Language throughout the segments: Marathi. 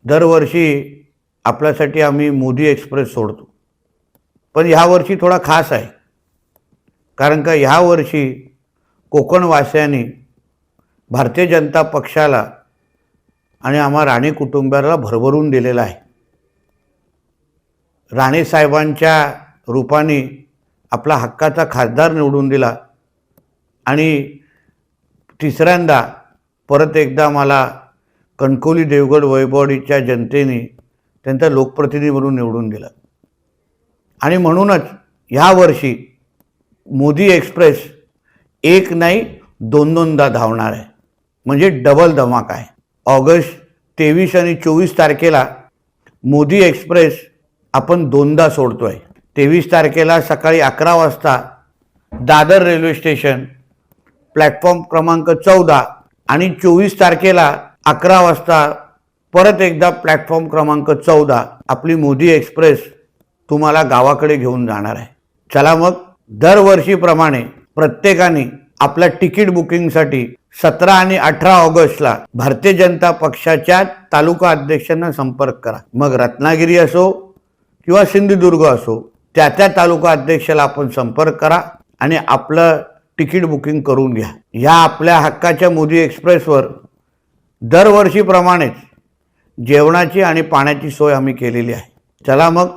दरवर्षी आपल्यासाठी आम्ही मोदी एक्सप्रेस सोडतो, पण ह्या वर्षी थोडा खास आहे. कारण का ह्या वर्षी कोकणवासियांनी भारतीय जनता पक्षाला आणि आम्हा राणे कुटुंबाला भरभरून दिलेला आहे. राणे साहेबांच्या रूपाने आपला हक्काचा खासदार निवडून दिला आणि तिसऱ्यांदा परत एकदा मला कणकवली देवगड वैभववाडीच्या जनतेने त्यांचा लोकप्रतिनिधी म्हणून निवडून दिला. आणि म्हणूनच ह्या वर्षी मोदी एक्सप्रेस एक नाही दोनदा धावणार आहे, म्हणजे डबल धमाका आहे. ऑगस्ट 23 आणि 24 तारखेला मोदी एक्सप्रेस आपण दोनदा सोडतोय. 23 तारखेला सकाळी 11 वाजता दादर रेल्वे स्टेशन प्लॅटफॉर्म क्रमांक 14 आणि 24 तारखेला 11 वाजता परत एकदा प्लॅटफॉर्म क्रमांक 14 आपली मोदी एक्सप्रेस तुम्हाला गावाकडे घेऊन जाणार आहे. चला मग दरवर्षीप्रमाणे प्रत्येकाने आपल्या तिकीट बुकिंगसाठी 17 आणि 18 ऑगस्टला भारतीय जनता पक्षाच्या तालुका अध्यक्षांना संपर्क करा. मग रत्नागिरी असो किंवा सिंधुदुर्ग असो, त्या तालुका अध्यक्षाला आपण संपर्क करा आणि आपलं तिकीट बुकिंग करून घ्या. ह्या आपल्या हक्काच्या मोदी एक्सप्रेसवर दरवर्षीप्रमाणेच जेवणाची आणि पाण्याची सोय आम्ही केलेली आहे. चला मग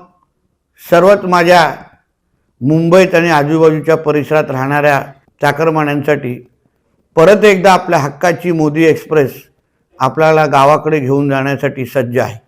सर्वच माझ्या मुंबईत आणि आजूबाजूच्या परिसरात राहणाऱ्या चाकरमान्यांसाठी परत एकदा आपल्या हक्काची मोदी एक्सप्रेस आपल्याला गावाकडे घेऊन जाण्यासाठी सज्ज आहे.